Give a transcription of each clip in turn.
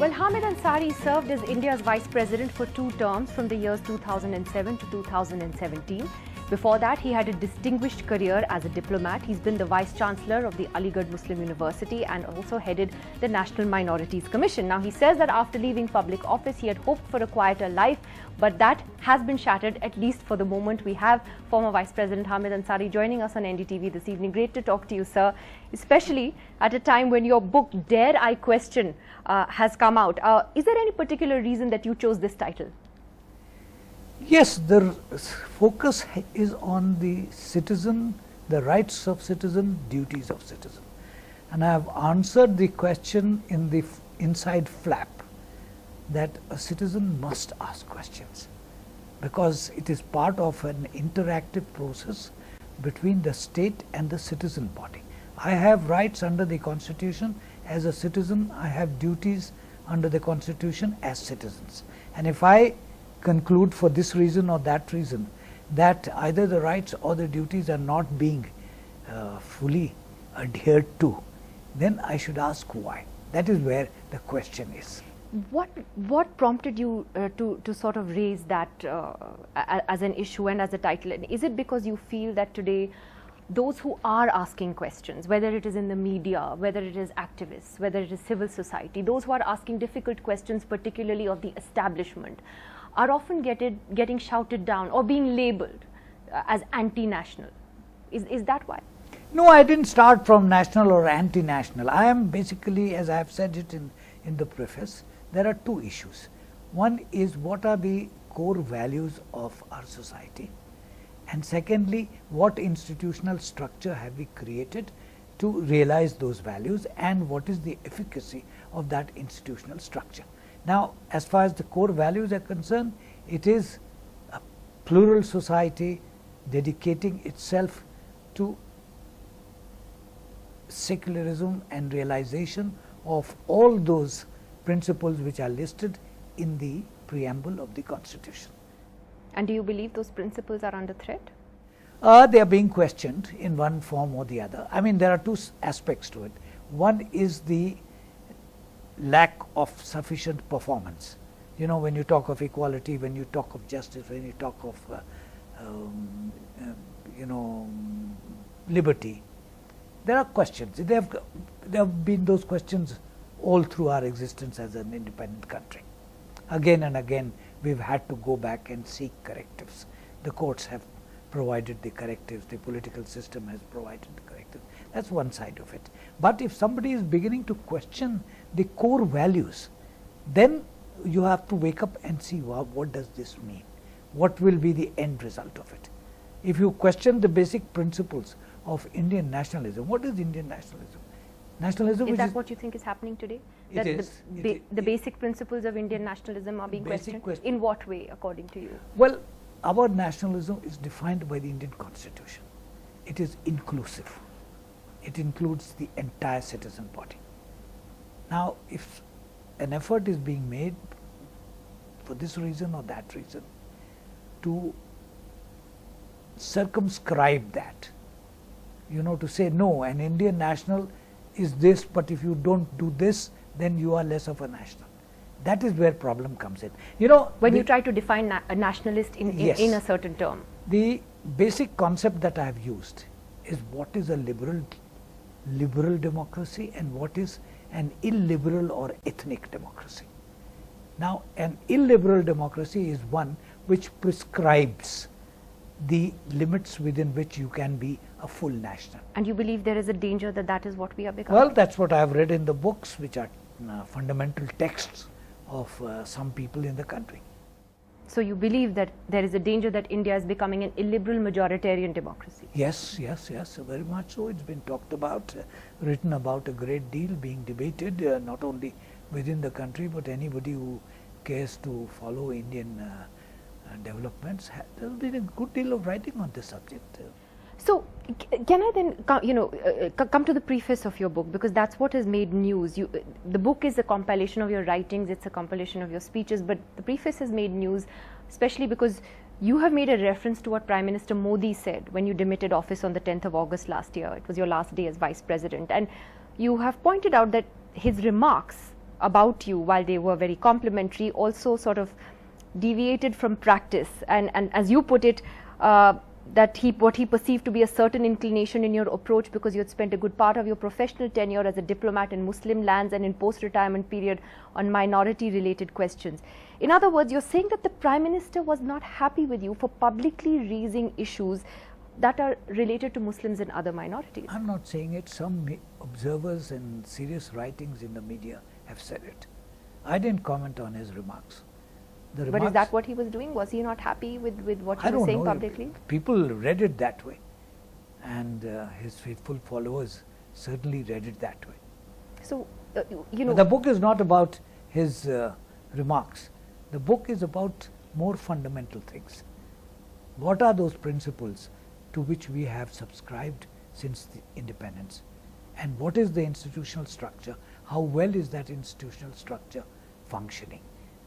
Well, Hamid Ansari served as India's vice president for 2 terms from the years 2007 to 2017. Before that, he had a distinguished career as a diplomat. He's been the Vice Chancellor of the Aligarh Muslim University and also headed the National Minorities Commission. Now, he says that after leaving public office, he had hoped for a quieter life, but that has been shattered, at least for the moment. We have former Vice President Hamid Ansari joining us on NDTV this evening. Great to talk to you, sir, especially at a time when your book, Dare I Question, has come out. Is there any particular reason that you chose this title? Yes, the focus is on the citizen, the rights of citizen, duties of citizen. And I have answered the question in the inside flap that a citizen must ask questions because it is part of an interactive process between the state and the citizen body. I have rights under the Constitution as a citizen, I have duties under the Constitution as citizens. And if I conclude for this reason or that reason that either the rights or the duties are not being fully adhered to, then I should ask why. That is where the question is. What prompted you to sort of raise that as an issue and as a title? And is it because you feel that today those who are asking questions, whether it is in the media, whether it is activists, whether it is civil society, those who are asking difficult questions, particularly of the establishment, are often getting shouted down or being labelled as anti-national? Is that why? No, I didn't start from national or anti-national. I am basically, as I have said it in the preface, there are two issues. One is what are the core values of our society, and secondly, what institutional structure have we created to realize those values, and what is the efficacy of that institutional structure. Now, as far as the core values are concerned, it is a plural society dedicating itself to secularism and realization of all those principles which are listed in the preamble of the Constitution. And do you believe those principles are under threat? They are being questioned in one form or the other. I mean, there are two aspects to it. One is the lack of sufficient performance. You know, when you talk of equality, when you talk of justice, when you talk of liberty, there are questions. There have been those questions all through our existence as an independent country. Again and again, we've had to go back and seek correctives. The courts have provided the correctives, the political system has provided the correctives. That's one side of it. But if somebody is beginning to question the core values, then you have to wake up and see, wow, what does this mean? What will be the end result of it? If you question the basic principles of Indian nationalism, what is Indian nationalism? Nationalism is that what you think is happening today? That the basic principles of Indian nationalism are being questioned? In what way, according to you? Well, our nationalism is defined by the Indian Constitution. It is inclusive. It includes the entire citizen body. Now, if an effort is being made for this reason or that reason to circumscribe that, you know, to say no, an Indian national is this, but if you don't do this, then you are less of a national. That is where problem comes in. You know, when you try to define a nationalist in a certain term. The basic concept that I have used is what is a liberal democracy and what is an illiberal or ethnic democracy. Now, an illiberal democracy is one which prescribes the limits within which you can be a full national. And you believe there is a danger that that is what we are becoming? Well, that's what I have read in the books, which are fundamental texts of some people in the country. So you believe that there is a danger that India is becoming an illiberal majoritarian democracy? Yes, very much so. It's been talked about, written about a great deal, being debated, not only within the country, but anybody who cares to follow Indian developments. There has been a good deal of writing on this subject. So, can I then, come to the preface of your book, because that's what has made news. The book is a compilation of your writings, it's a compilation of your speeches, but the preface has made news, especially because you have made a reference to what Prime Minister Modi said when you demitted office on the 10th of August last year. It was your last day as Vice President, and you have pointed out that his remarks about you, while they were very complimentary, also sort of deviated from practice, and as you put it, that what he perceived to be a certain inclination in your approach, because you had spent a good part of your professional tenure as a diplomat in Muslim lands and in post-retirement period on minority-related questions. In other words, you're saying that the Prime Minister was not happy with you for publicly raising issues that are related to Muslims and other minorities. I'm not saying it. Some observers and serious writings in the media have said it. I didn't comment on his remarks. But is that what he was doing? Was he not happy with what he was saying publicly? People read it that way, and his faithful followers certainly read it that way. So, you know, the book is not about his remarks. The book is about more fundamental things. What are those principles to which we have subscribed since the independence? And what is the institutional structure? How well is that institutional structure functioning?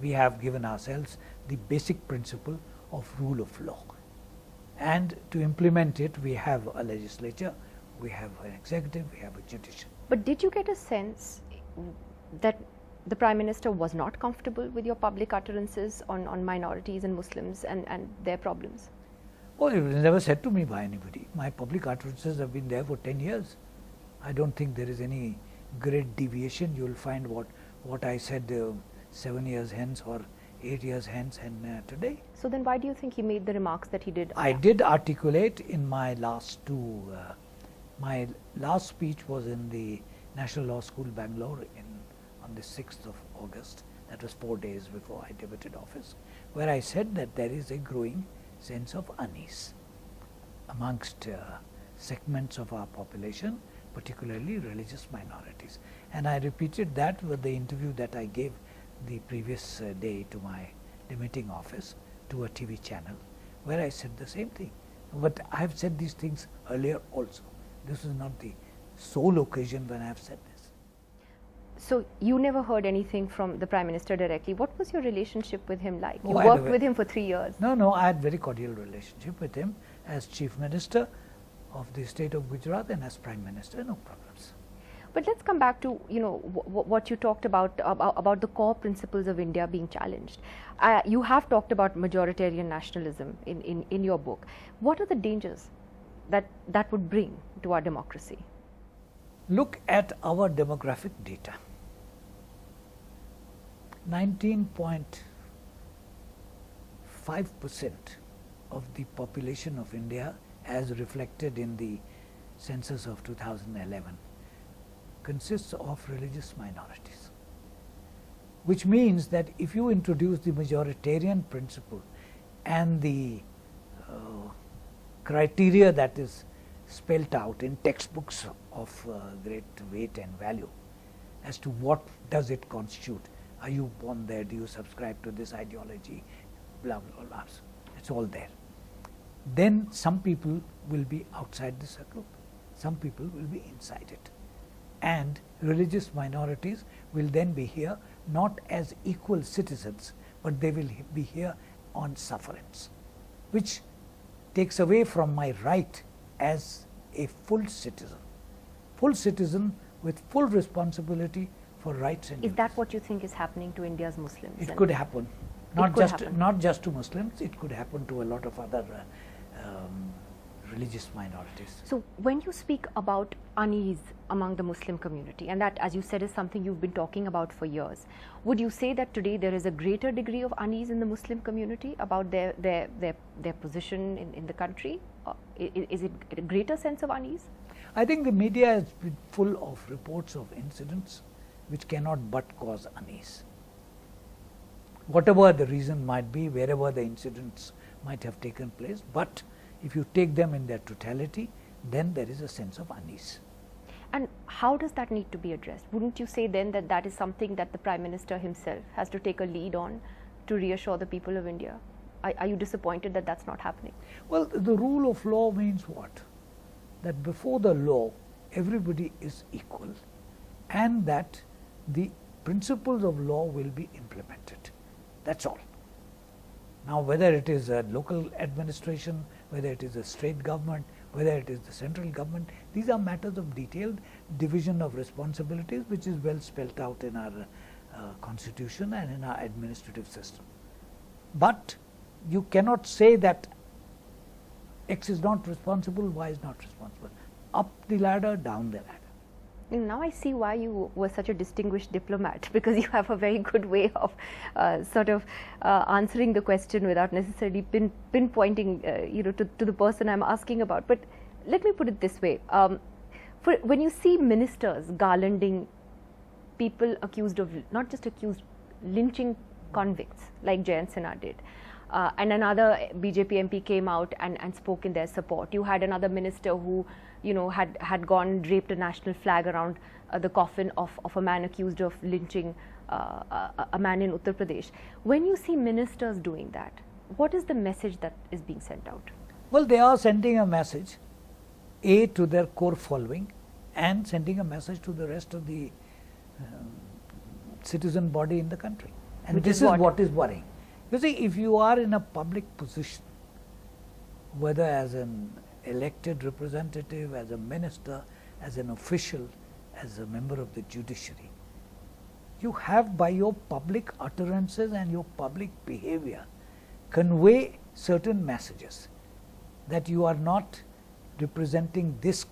We have given ourselves the basic principle of rule of law. And to implement it, we have a legislature, we have an executive, we have a judiciary. But did you get a sense that the Prime Minister was not comfortable with your public utterances on minorities and Muslims and their problems? Oh, it was never said to me by anybody. My public utterances have been there for 10 years. I don't think there is any great deviation. You will find what I said 7 years hence or 8 years hence and today. So then why do you think he made the remarks that he did? I did articulate in my last two, my last speech was in the National Law School, Bangalore on the 6th of August. That was 4 days before I debated office, where I said that there is a growing sense of unease amongst segments of our population, particularly religious minorities. And I repeated that with the interview that I gave the previous day to my debating office to a TV channel, where I said the same thing. But I have said these things earlier also. This is not the sole occasion when I have said this. So you never heard anything from the Prime Minister directly. What was your relationship with him like? You Oh, worked with him for 3 years. No, I had very cordial relationship with him as Chief Minister of the state of Gujarat and as Prime Minister, no problems. But let's come back to, you know, what you talked about the core principles of India being challenged. You have talked about majoritarian nationalism in your book. What are the dangers that would bring to our democracy? Look at our demographic data. 19.5% of the population of India, as reflected in the census of 2011, consists of religious minorities, which means that if you introduce the majoritarian principle and the criteria that is spelt out in textbooks of great weight and value as to what does it constitute, are you born there, do you subscribe to this ideology, blah blah blah, it's all there. Then some people will be outside the circle, some people will be inside it. And religious minorities will then be here not as equal citizens, but they will be here on sufferance, which takes away from my right as a full citizen with full responsibility for rights and duties. Is that what you think is happening to India's Muslims? It could happen. Not just to Muslims, it could happen to a lot of other religious minorities. So when you speak about unease among the Muslim community, and that, as you said, is something you've been talking about for years, would you say that today there is a greater degree of unease in the Muslim community about their position in the country? Is it a greater sense of unease? I think the media has been full of reports of incidents which cannot but cause unease. Whatever the reason might be, wherever the incidents might have taken place, but if you take them in their totality, then there is a sense of unease. And how does that need to be addressed? Wouldn't you say then that that is something that the Prime Minister himself has to take a lead on to reassure the people of India? Are you disappointed that that's not happening? Well, the rule of law means what? That before the law, everybody is equal, and that the principles of law will be implemented. That's all. Now, whether it is a local administration, whether it is a state government, whether it is the central government, these are matters of detailed division of responsibilities, which is well spelt out in our constitution and in our administrative system. But you cannot say that X is not responsible, Y is not responsible. Up the ladder, down the ladder. And now I see why you were such a distinguished diplomat, because you have a very good way of answering the question without necessarily pinpointing to the person I'm asking about. But let me put it this way. When you see ministers garlanding people accused of, not just accused, lynching convicts like Jayant Sinha did, and another BJP MP came out and spoke in their support. You had another minister who, had gone draped a national flag around the coffin of a man accused of lynching a man in Uttar Pradesh. When you see ministers doing that, what is the message that is being sent out? Well, they are sending a message, A, to their core following, and sending a message to the rest of the citizen body in the country. And Which this is what is worrying. You see, if you are in a public position, whether as an elected representative, as a minister, as an official, as a member of the judiciary, you have, by your public utterances and your public behavior, convey certain messages that you are not representing this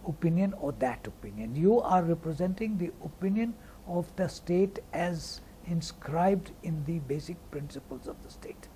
opinion or that opinion. You are representing the opinion of the state as inscribed in the basic principles of the state.